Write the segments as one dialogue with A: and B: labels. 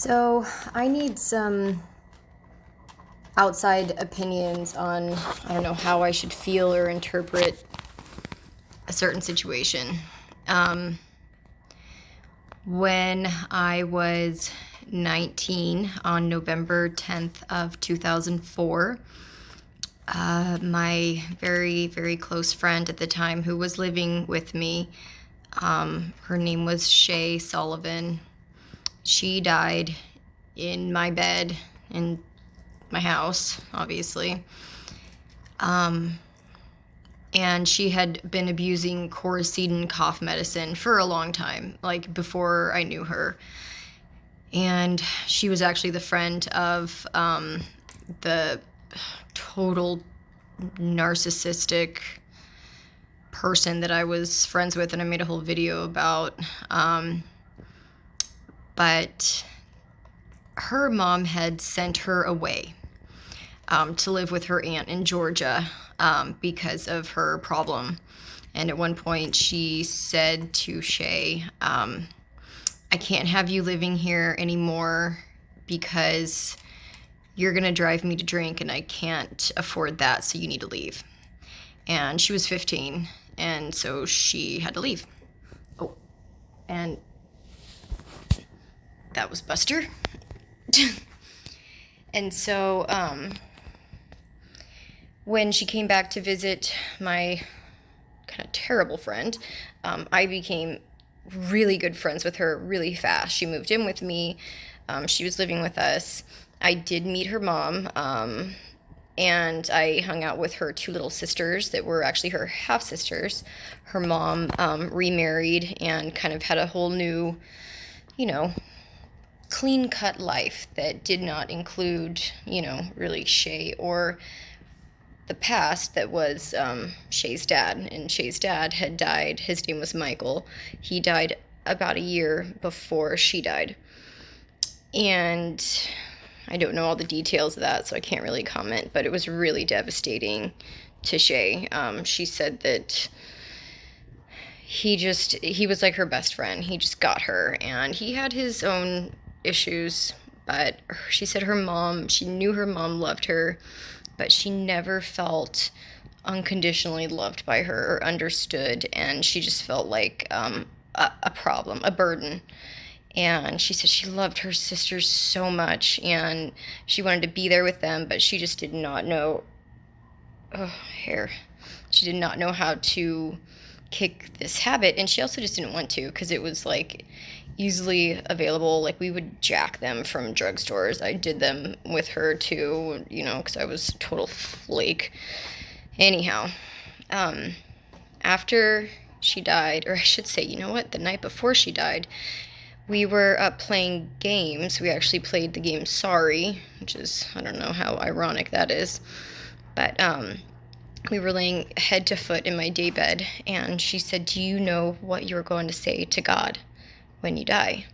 A: So I need some outside opinions on, I don't know, how I should feel or interpret a certain situation. When I was 19 on November 10th of 2004, my very, very close friend at the time who was living with me, her name was Shay Sullivan. She died in my bed in my house, obviously. And she had been abusing Coricidin cough medicine for a long time, like before I knew her. And she was actually the friend of the total narcissistic person that I was friends with, and I made a whole video about. But her mom had sent her away to live with her aunt in Georgia because of her problem. And at one point she said to Shay, I can't have you living here anymore because you're going to drive me to drink and I can't afford that, so you need to leave. And she was 15, and so she had to leave. Oh, and that was Buster. And so when she came back to visit my kind of terrible friend, I became really good friends with her really fast. She moved in with me. She was living with us. I did meet her mom, and I hung out with her two little sisters that were actually her half-sisters. Her mom remarried and kind of had a whole new, clean-cut life that did not include, really Shay or the past that was Shay's dad. And Shay's dad had died. His name was Michael. He died about a year before she died. And I don't know all the details of that, so I can't really comment, but it was really devastating to Shay. She said that he was like her best friend. He just got her, and he had his own issues, but she said she knew her mom loved her, but she never felt unconditionally loved by her or understood, and she just felt like a problem, a burden. And she said she loved her sisters so much, and she wanted to be there with them, but she just did not know, she did not know how to kick this habit, and she also just didn't want to, because it was like easily available. Like, we would jack them from drugstores. I did them with her too, because I was a total flake. Anyhow, after she died, or I should say, the night before she died, we were playing games. We actually played the game Sorry, which is, I don't know how ironic that is, but we were laying head to foot in my daybed, and she said, do you know what you're going to say to God when you die?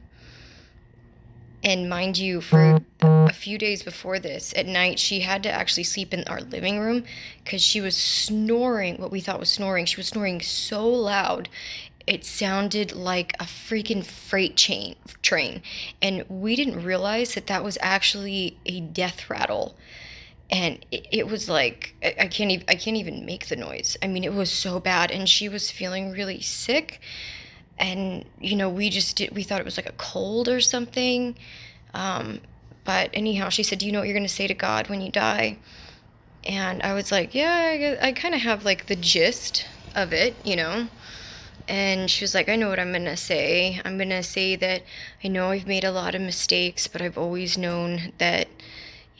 A: And mind you, for a few days before this, at night, she had to actually sleep in our living room because she was snoring, what we thought was snoring. She was snoring so loud, it sounded like a freaking freight train. And we didn't realize that was actually a death rattle. And it was like, I can't even make the noise. I mean, it was so bad, and she was feeling really sick. And, we thought it was like a cold or something. But anyhow, she said, do you know what you're going to say to God when you die? And I was like, yeah, I kind of have like the gist of it, And she was like, I know what I'm going to say. I'm going to say that I know I've made a lot of mistakes, but I've always known that,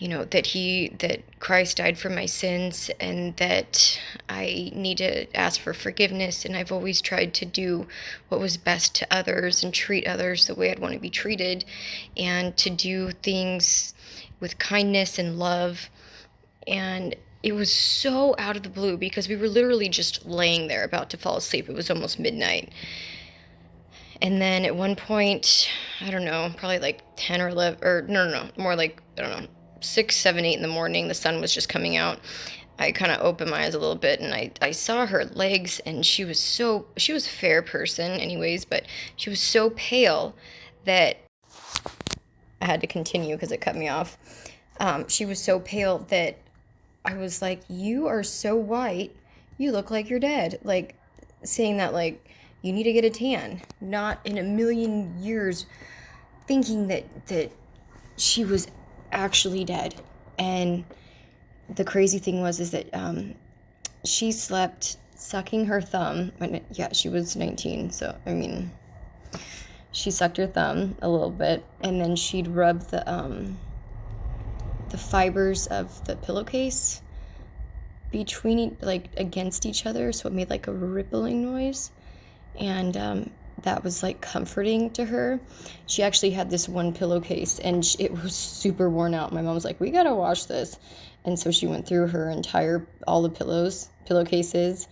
A: that Christ died for my sins, and that I need to ask for forgiveness. And I've always tried to do what was best to others and treat others the way I'd want to be treated, and to do things with kindness and love. And it was so out of the blue because we were literally just laying there about to fall asleep. It was almost midnight. And then at one point, I don't know, probably like 10 or 11, or no, more like, I don't know, 6, 7, 8 in the morning, the sun was just coming out. I kind of opened my eyes a little bit, and I saw her legs, and she was a fair person anyways, but she was so pale that I had to continue because it cut me off. She was so pale that I was like, "You are so white. You look like you're dead." Like, saying that, like, you need to get a tan. Not in a million years thinking that she was actually dead. And the crazy thing was is that she slept sucking her thumb when, yeah, she was 19. So, I mean, she sucked her thumb a little bit, and then she'd rub the fibers of the pillowcase between, like, against each other, so it made like a rippling noise, and that was like comforting to her. She actually had this one pillowcase, and it was super worn out. My mom was like, "We gotta wash this," and so she went through her entire, all the pillowcases,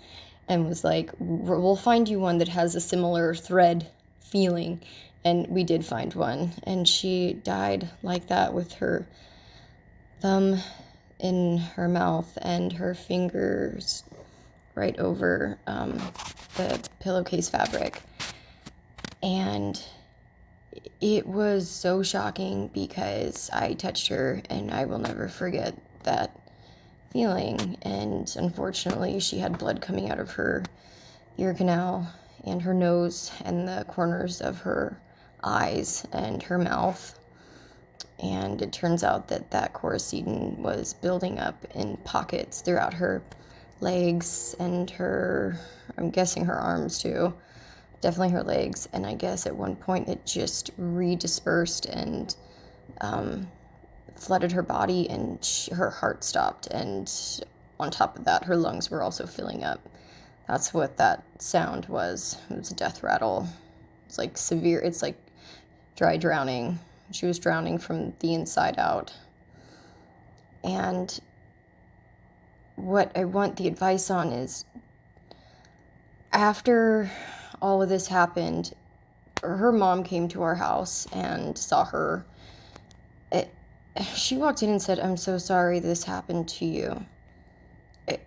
A: and was like, "We'll find you one that has a similar thread feeling," and we did find one, and she died like that with her thumb in her mouth and her fingers right over the pillowcase fabric. And it was so shocking because I touched her, and I will never forget that feeling. And unfortunately, she had blood coming out of her ear canal and her nose and the corners of her eyes and her mouth. And it turns out that coracedin was building up in pockets throughout her legs and her, I'm guessing her arms too, definitely her legs. And I guess at one point it just redispersed and flooded her body, and her heart stopped. And on top of that, her lungs were also filling up. That's what that sound was. It was a death rattle. It's like severe, it's like dry drowning. She was drowning from the inside out. And what I want the advice on is, after all of this happened, her mom came to our house and saw her. She walked in and said, "I'm so sorry this happened to you."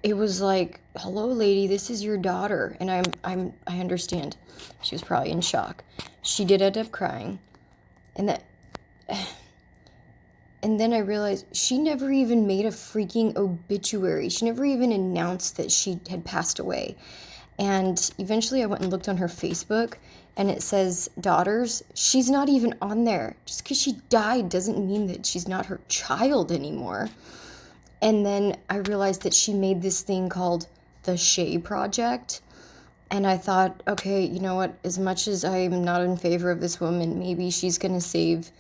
A: It was like, "Hello, lady, this is your daughter." And I understand. She was probably in shock. She did end up crying. And then I realized she never even made a freaking obituary. She never even announced that she had passed away. And eventually I went and looked on her Facebook, and it says daughters. She's not even on there. Just because she died doesn't mean that she's not her child anymore. And then I realized that she made this thing called the Shae Project. And I thought, okay, you know what? As much as I'm not in favor of this woman, maybe she's going to save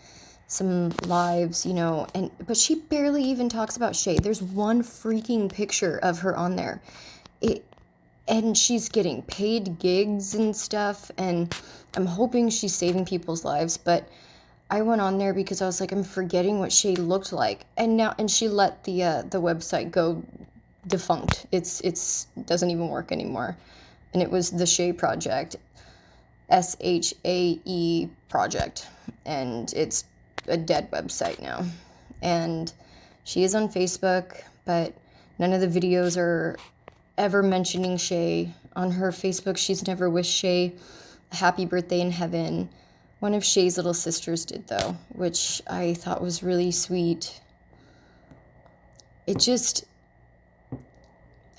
A: some lives, you know. But she barely even talks about Shae. There's one freaking picture of her on there. And she's getting paid gigs and stuff, and I'm hoping she's saving people's lives. But I went on there because I was like, I'm forgetting what Shae looked like. And she let the website go defunct. It's doesn't even work anymore. And it was the Shae Project, SHAE Project, and it's a dead website now. And she is on Facebook, but none of the videos are ever mentioning Shae. On her Facebook, she's never wished Shae a happy birthday in heaven. One of Shay's little sisters did, though, which I thought was really sweet.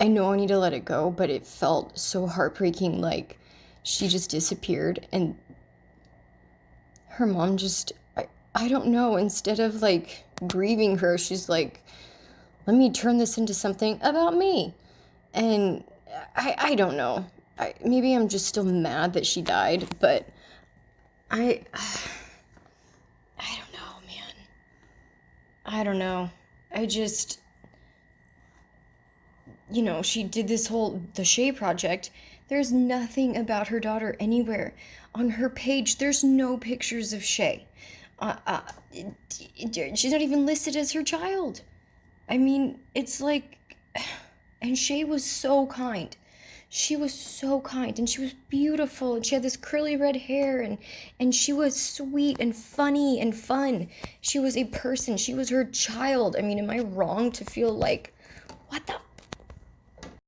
A: I know I need to let it go, but it felt so heartbreaking, like she just disappeared, and her mom just, I don't know, instead of like grieving her, she's like, let me turn this into something about me. And I don't know. Maybe I'm just still mad that she died, but I don't know, man. I don't know. She did this whole, the Shae Project. There's nothing about her daughter anywhere. On her page, there's no pictures of Shae. She's not even listed as her child. I mean, it's like, and Shae was so kind. She was so kind, and she was beautiful, and she had this curly red hair, and she was sweet and funny and fun. She was a person. She was her child. I mean, am I wrong to feel like, what the